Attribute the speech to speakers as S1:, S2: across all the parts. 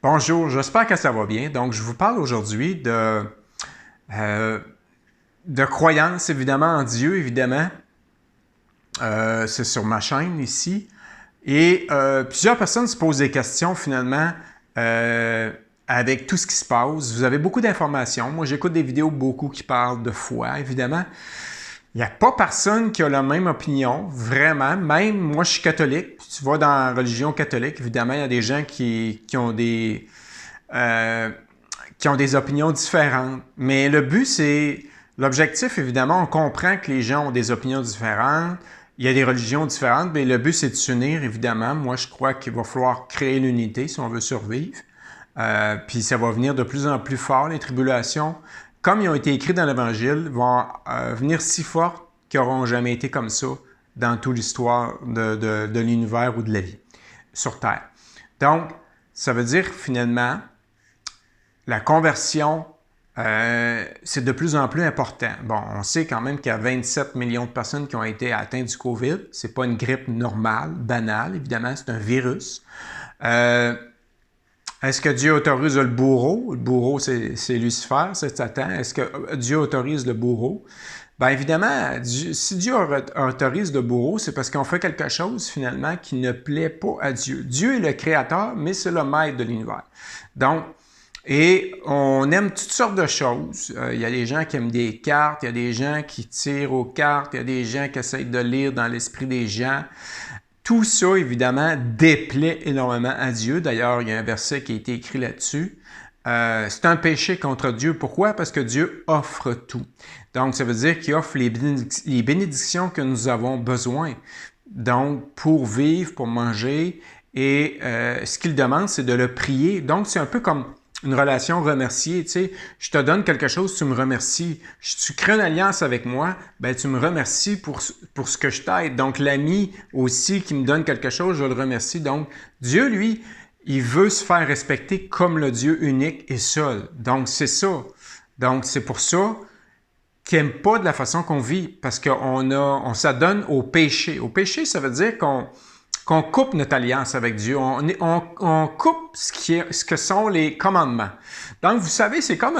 S1: Bonjour, j'espère que ça va bien. Donc, je vous parle aujourd'hui de croyance, évidemment, en Dieu, évidemment. C'est sur ma chaîne ici. Et plusieurs personnes se posent des questions, finalement, avec tout ce qui se passe. Vous avez beaucoup d'informations. Moi, j'écoute des vidéos beaucoup qui parlent de foi, évidemment. Il n'y a pas personne qui a la même opinion, vraiment. Même moi, je suis catholique. Tu vas dans la religion catholique, évidemment, il y a des gens euh, qui ont des opinions différentes. Mais le but, c'est... L'objectif, évidemment, on comprend que les gens ont des opinions différentes. Il y a des religions différentes, mais le but, c'est de s'unir, évidemment. Moi, je crois qu'il va falloir créer l'unité si on veut survivre. Puis ça va venir de plus en plus fort, les tribulations. Comme ils ont été écrits dans l'Évangile, vont venir si fortes qu'ils n'auront jamais été comme ça dans toute l'histoire de l'univers ou de la vie sur Terre. Donc, ça veut dire finalement, la conversion, c'est de plus en plus important. Bon, on sait quand même qu'il y a 27 millions de personnes qui ont été atteintes du COVID. C'est pas une grippe normale, banale, évidemment, c'est un virus. Est-ce que Dieu autorise le bourreau? Le bourreau, c'est Lucifer, c'est Satan. Est-ce que Dieu autorise le bourreau? Bien évidemment, si Dieu autorise le bourreau, c'est parce qu'on fait quelque chose finalement qui ne plaît pas à Dieu. Dieu est le créateur, mais c'est le maître de l'univers. Donc, et on aime toutes sortes de choses. Il y a des gens qui aiment des cartes, il y a des gens qui tirent aux cartes, il y a des gens qui essayent de lire dans l'esprit des gens. Tout ça, évidemment, déplaît énormément à Dieu. D'ailleurs, il y a un verset qui a été écrit là-dessus. C'est un péché contre Dieu. Pourquoi? Parce que Dieu offre tout. Donc, ça veut dire qu'il offre les bénédictions que nous avons besoin. Donc, pour vivre, pour manger. Et ce qu'il demande, c'est de le prier. Donc, c'est un peu comme une relation remerciée, tu sais, je te donne quelque chose, tu me remercies. Tu crées une alliance avec moi, ben tu me remercies pour ce que je t'aide. Donc l'ami aussi qui me donne quelque chose, je le remercie. Donc Dieu, lui, il veut se faire respecter comme le Dieu unique et seul. Donc c'est ça. Donc c'est pour ça qu'il n'aime pas de la façon qu'on vit, parce on s'adonne au péché. Au péché, ça veut dire qu'on coupe notre alliance avec Dieu. On coupe ce que sont les commandements. Donc, vous savez, c'est comme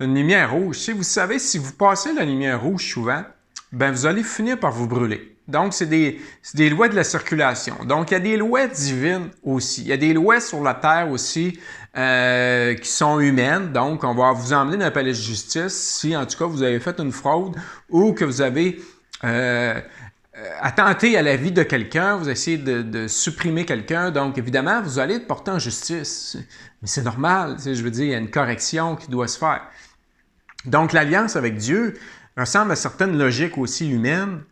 S1: une lumière rouge. Si vous savez, si vous passez la lumière rouge souvent, ben vous allez finir par vous brûler. Donc, c'est des lois de la circulation. Donc, il y a des lois divines aussi. Il y a des lois sur la terre aussi qui sont humaines. Donc, on va vous emmener dans un palais de justice si, en tout cas, vous avez fait une fraude ou que vous avez attenter à la vie de quelqu'un, vous essayez de supprimer quelqu'un, donc évidemment, vous allez être porté en justice. Mais c'est normal, je veux dire, il y a une correction qui doit se faire. Donc l'alliance avec Dieu ressemble à certaines logiques aussi humaines,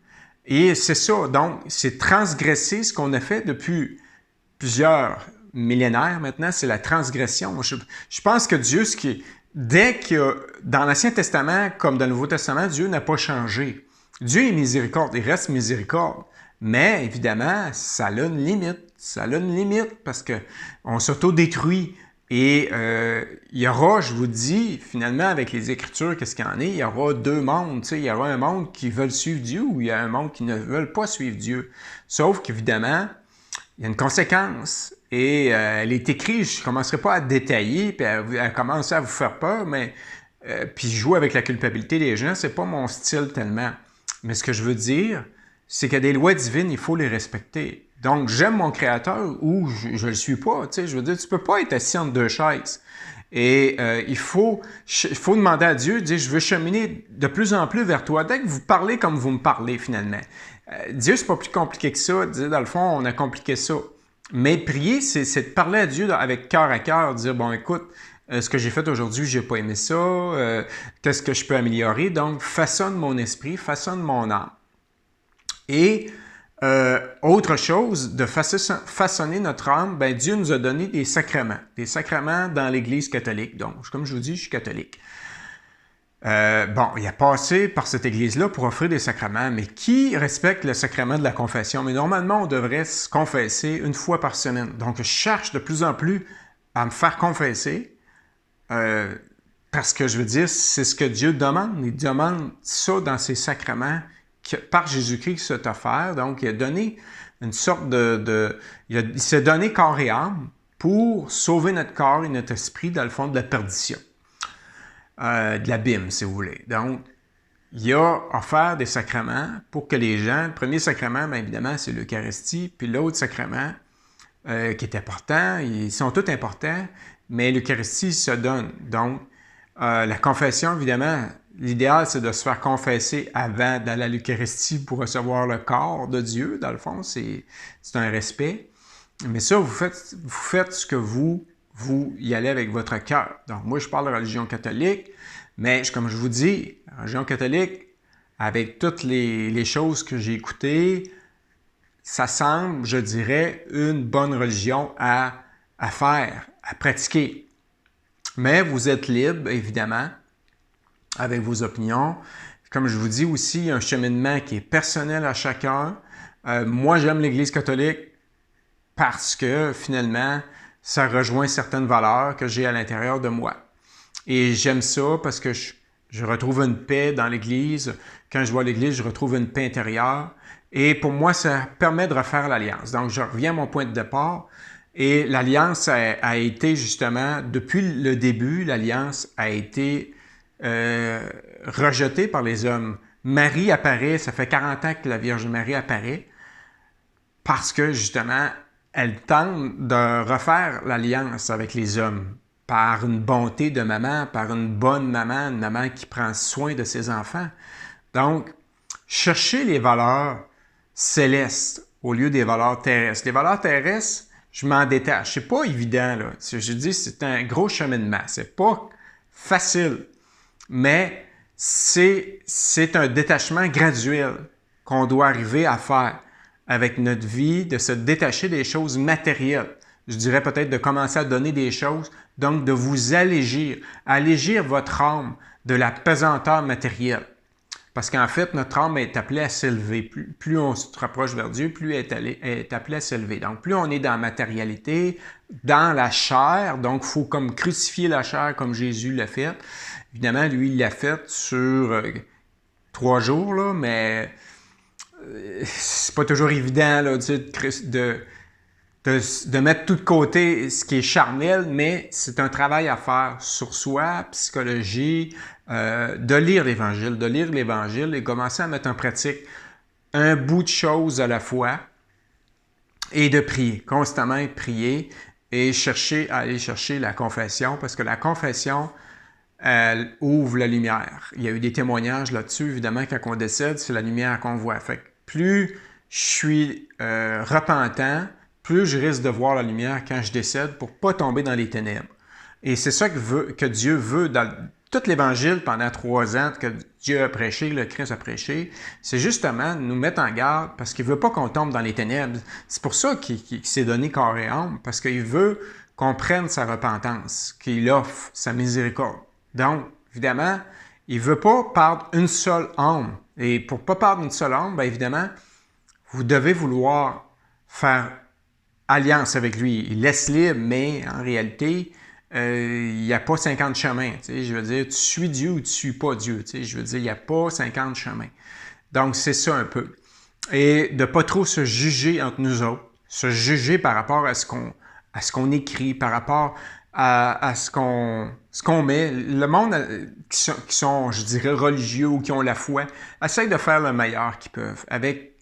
S1: et c'est ça, donc c'est transgresser ce qu'on a fait depuis plusieurs millénaires maintenant, c'est la transgression. Je pense que Dieu, dès que dans l'Ancien Testament comme dans le Nouveau Testament, Dieu n'a pas changé. Dieu est miséricorde, il reste miséricorde. Mais évidemment, ça a une limite. Ça a une limite parce qu'on s'auto-détruit. Et il y aura, je vous dis, finalement, avec les Écritures, qu'est-ce qu'il y en est? Il y aura deux mondes. Tu sais, il y aura un monde qui veut suivre Dieu ou il y a un monde qui ne veut pas suivre Dieu. Sauf qu'évidemment, il y a une conséquence. Et elle est écrite, je ne commencerai pas à détailler, puis à commencer à vous faire peur, mais puis jouer avec la culpabilité des gens, c'est pas mon style tellement. Mais ce que je veux dire, c'est qu'il y a des lois divines, il faut les respecter. Donc, j'aime mon Créateur ou je le suis pas. Tu sais, je veux dire, tu peux pas être assis entre deux chaises. Et il faut demander à Dieu, dire, je veux cheminer de plus en plus vers toi. Dès que vous parlez comme vous me parlez, finalement. Dieu, c'est pas plus compliqué que ça. Dire, dans le fond, on a compliqué ça. Mais prier, c'est de parler à Dieu avec cœur à cœur, dire, bon, écoute, ce que j'ai fait aujourd'hui, j'ai pas aimé ça. Qu'est-ce que je peux améliorer? Donc, façonne mon esprit, façonne mon âme. Et autre chose, de façonner notre âme, ben Dieu nous a donné des sacrements dans l'Église catholique. Donc, comme je vous dis, je suis catholique. Bon, il a passé par cette Église-là pour offrir des sacrements, mais qui respecte le sacrement de la confession? Mais normalement, on devrait se confesser une fois par semaine. Donc, je cherche de plus en plus à me faire confesser. Parce que je veux dire, c'est ce que Dieu demande. Il demande ça dans ses sacrements par Jésus-Christ qui s'est offert. Donc, il a donné une sorte il s'est donné corps et âme pour sauver notre corps et notre esprit, dans le fond, de la perdition, de l'abîme, si vous voulez. Donc, il a offert des sacrements pour que les gens, le premier sacrement, bien évidemment, c'est l'Eucharistie, puis l'autre sacrement, qui est important, ils sont tous importants, mais l'Eucharistie se donne. Donc, la confession, évidemment, l'idéal, c'est de se faire confesser avant d'aller à l'Eucharistie pour recevoir le corps de Dieu, dans le fond, c'est un respect. Mais ça, vous faites ce que vous y allez avec votre cœur. Donc, moi, je parle de religion catholique, mais comme je vous dis, la religion catholique, avec toutes les choses que j'ai écoutées, ça semble, je dirais, une bonne religion à faire, à pratiquer. Mais vous êtes libre, évidemment, avec vos opinions. Comme je vous dis aussi, il y a un cheminement qui est personnel à chacun. Moi, j'aime l'Église catholique parce que, finalement, ça rejoint certaines valeurs que j'ai à l'intérieur de moi. Et j'aime ça parce que je retrouve une paix dans l'Église. Quand je vois l'Église, je retrouve une paix intérieure. Et pour moi, ça permet de refaire l'alliance. Donc, je reviens à mon point de départ. Et l'alliance a été justement, depuis le début, l'alliance a été rejetée par les hommes. Marie apparaît, ça fait 40 ans que la Vierge Marie apparaît, parce que justement, elle tente de refaire l'alliance avec les hommes par une bonté de maman, par une bonne maman, une maman qui prend soin de ses enfants. Donc, chercher les valeurs célestes au lieu des valeurs terrestres. Les valeurs terrestres, je m'en détache. C'est pas évident, là. Je dis, c'est un gros cheminement. C'est pas facile. Mais c'est un détachement graduel qu'on doit arriver à faire avec notre vie, de se détacher des choses matérielles. Je dirais peut-être de commencer à donner des choses, donc de vous allégir votre âme de la pesanteur matérielle. Parce qu'en fait, notre âme est appelée à s'élever. Plus on se rapproche vers Dieu, plus elle est appelée à s'élever. Donc, plus on est dans la matérialité, dans la chair, donc il faut comme crucifier la chair comme Jésus l'a fait. Évidemment, lui, il l'a fait sur 3 jours, là, mais c'est pas toujours évident là, de mettre tout de côté ce qui est charnel, mais c'est un travail à faire sur soi, psychologie, de lire l'Évangile et commencer à mettre en pratique un bout de choses à la fois et de prier, constamment prier et aller chercher la confession, parce que la confession, elle ouvre la lumière. Il y a eu des témoignages là-dessus, évidemment, quand on décède, c'est la lumière qu'on voit. Fait que plus je suis repentant, plus je risque de voir la lumière quand je décède pour ne pas tomber dans les ténèbres. Et c'est ça que Dieu veut dans tout l'Évangile pendant 3 ans que Dieu a prêché, le Christ a prêché. C'est justement nous mettre en garde parce qu'il ne veut pas qu'on tombe dans les ténèbres. C'est pour ça qu'il s'est donné corps et âme, parce qu'il veut qu'on prenne sa repentance, qu'il offre sa miséricorde. Donc, évidemment, il ne veut pas perdre une seule âme. Et pour ne pas perdre une seule âme, bien évidemment, vous devez vouloir faire alliance avec lui. Il laisse libre, mais en réalité, il n'y a pas 50 chemins. Je veux dire, tu suis Dieu ou tu ne suis pas Dieu. Je veux dire, il n'y a pas 50 chemins. Donc, c'est ça un peu. Et de ne pas trop se juger entre nous autres, se juger par rapport à ce qu'on écrit, par rapport à ce qu'on met. Le monde qui sont, je dirais, religieux ou qui ont la foi, essayent de faire le meilleur qu'ils peuvent avec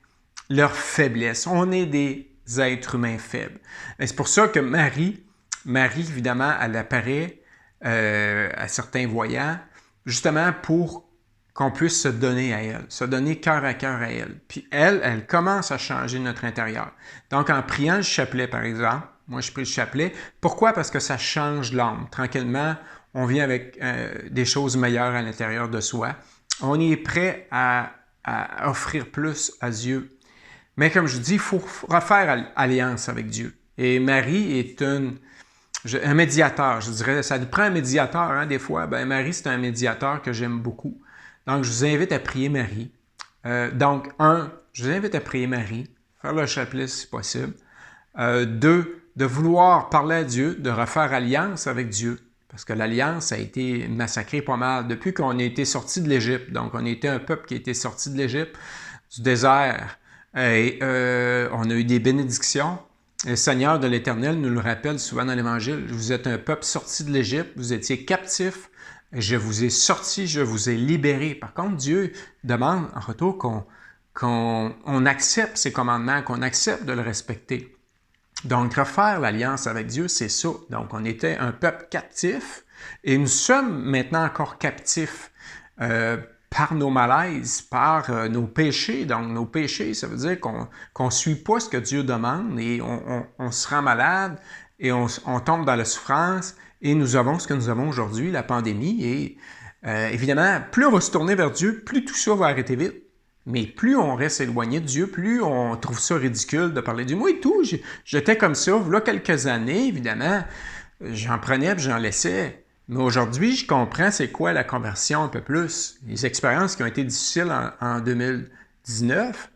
S1: leur faiblesse. On est des êtres humains faibles. Et c'est pour ça que Marie, évidemment, elle apparaît à certains voyants, justement pour qu'on puisse se donner à elle, se donner cœur à cœur à elle. Puis elle commence à changer notre intérieur. Donc, en priant le chapelet, par exemple, moi, je prie le chapelet. Pourquoi? Parce que ça change l'âme. Tranquillement, on vient avec des choses meilleures à l'intérieur de soi. On est prêt à offrir plus à Dieu. Mais comme je dis, il faut refaire alliance avec Dieu. Et Marie est un médiateur, je dirais. Ça prend un médiateur, hein, des fois. Ben, Marie, c'est un médiateur que j'aime beaucoup. Donc, je vous invite à prier Marie. Je vous invite à prier Marie, faire le chapelet si possible. 2, de vouloir parler à Dieu, de refaire alliance avec Dieu. Parce que l'alliance a été massacrée pas mal depuis qu'on a été sorti de l'Égypte. Donc, on était un peuple qui a été sorti de l'Égypte, du désert. Et on a eu des bénédictions. Le Seigneur de l'Éternel nous le rappelle souvent dans l'Évangile. Vous êtes un peuple sorti de l'Égypte, vous étiez captifs, je vous ai sortis, je vous ai libérés. Par contre, Dieu demande en retour qu'on accepte ses commandements, qu'on accepte de le respecter. Donc, refaire l'alliance avec Dieu, c'est ça. Donc, on était un peuple captif et nous sommes maintenant encore captifs par nos malaises, par nos péchés. Donc, nos péchés, ça veut dire qu'on ne suit pas ce que Dieu demande et on se rend malade et on tombe dans la souffrance et nous avons ce que nous avons aujourd'hui, la pandémie. Et évidemment, plus on va se tourner vers Dieu, plus tout ça va arrêter vite. Mais plus on reste éloigné de Dieu, plus on trouve ça ridicule de parler de Dieu. Moi et tout, j'étais comme ça. Il y a quelques années, évidemment, j'en prenais et j'en laissais. Mais aujourd'hui, je comprends c'est quoi la conversion un peu plus. Les expériences qui ont été difficiles en 2019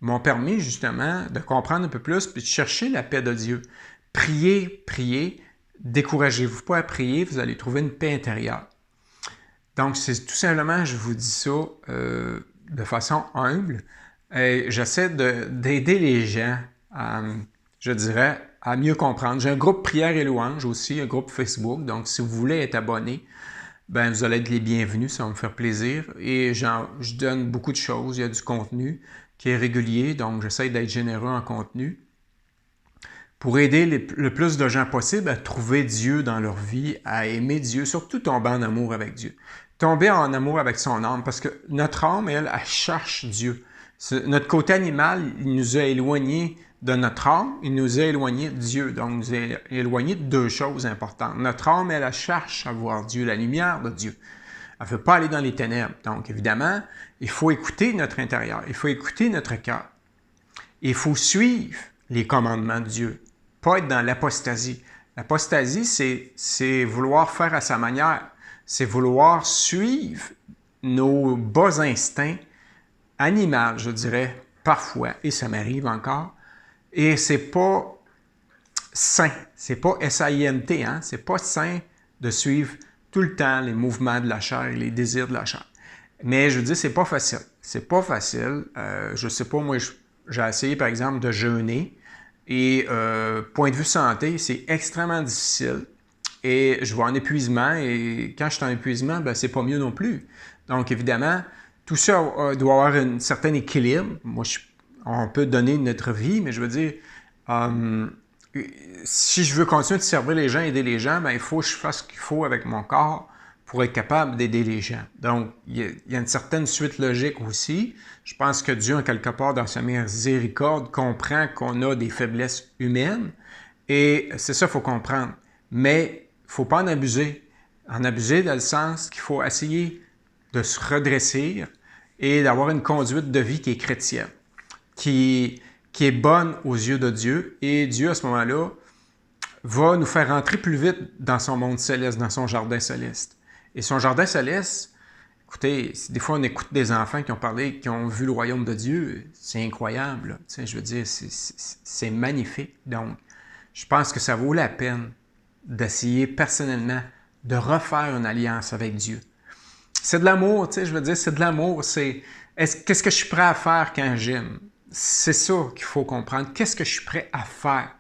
S1: m'ont permis justement de comprendre un peu plus puis de chercher la paix de Dieu. Priez, priez. Découragez-vous pas à prier, vous allez trouver une paix intérieure. Donc, c'est tout simplement, je vous dis ça de façon humble. J'essaie d'aider les gens, je dirais, à mieux comprendre. J'ai un groupe Prière et Louange aussi, un groupe Facebook. Donc, si vous voulez être abonné, ben vous allez être les bienvenus, ça va me faire plaisir. Et je donne beaucoup de choses. Il y a du contenu qui est régulier, donc j'essaie d'être généreux en contenu pour aider le plus de gens possible à trouver Dieu dans leur vie, à aimer Dieu, surtout tomber en amour avec Dieu. Tomber en amour avec son âme, parce que notre âme, elle cherche Dieu. Notre côté animal, il nous a éloignés de notre âme, il nous a éloignés de Dieu. Donc, il nous a éloignés de deux choses importantes. Notre âme, elle cherche à voir Dieu, la lumière de Dieu. Elle ne veut pas aller dans les ténèbres. Donc, évidemment, il faut écouter notre intérieur, il faut écouter notre cœur. Il faut suivre les commandements de Dieu, pas être dans l'apostasie. L'apostasie, c'est vouloir faire à sa manière. C'est vouloir suivre nos bas instincts animaux, je dirais, parfois, et ça m'arrive encore. Et c'est pas sain, c'est pas S-A-I-N-T, hein? C'est pas sain de suivre tout le temps les mouvements de la chair et les désirs de la chair. Mais je veux dire, c'est pas facile. C'est pas facile. Je sais pas, moi, j'ai essayé, par exemple, de jeûner. Et point de vue santé, c'est extrêmement difficile. Et je vais en épuisement. Et quand je suis en épuisement, ben, c'est pas mieux non plus. Donc, évidemment, tout ça doit avoir un certain équilibre. Moi, on peut donner notre vie, mais je veux dire, si je veux continuer de servir les gens, aider les gens, ben, il faut que je fasse ce qu'il faut avec mon corps pour être capable d'aider les gens. Donc, il y a une certaine suite logique aussi. Je pense que Dieu, en quelque part, dans sa miséricorde, comprend qu'on a des faiblesses humaines. Et c'est ça qu'il faut comprendre. Mais il ne faut pas en abuser. En abuser dans le sens qu'il faut essayer de se redresser et d'avoir une conduite de vie qui est chrétienne, qui est bonne aux yeux de Dieu. Et Dieu, à ce moment-là, va nous faire rentrer plus vite dans son monde céleste, dans son jardin céleste. Et son jardin céleste, écoutez, des fois on écoute des enfants qui ont parlé, qui ont vu le royaume de Dieu, c'est incroyable. Tu sais, je veux dire, c'est magnifique. Donc, je pense que ça vaut la peine d'essayer personnellement de refaire une alliance avec Dieu. C'est de l'amour, tu sais, je veux dire, c'est de l'amour. Qu'est-ce que je suis prêt à faire quand j'aime? C'est ça qu'il faut comprendre. Qu'est-ce que je suis prêt à faire?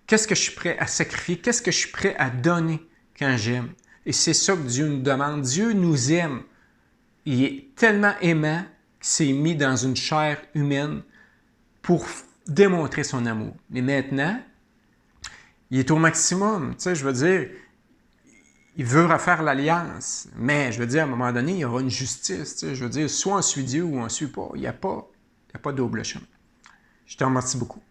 S1: Qu'est-ce que je suis prêt à sacrifier? Qu'est-ce que je suis prêt à donner quand j'aime? Et c'est ça que Dieu nous demande. Dieu nous aime. Il est tellement aimant qu'il s'est mis dans une chair humaine pour démontrer son amour. Mais maintenant, il est au maximum. Tu sais, je veux dire, il veut refaire l'alliance. Mais je veux dire, à un moment donné, il y aura une justice. Tu sais, je veux dire, soit on suit Dieu ou on ne suit pas. Il n'y a pas double chemin. Je te remercie beaucoup.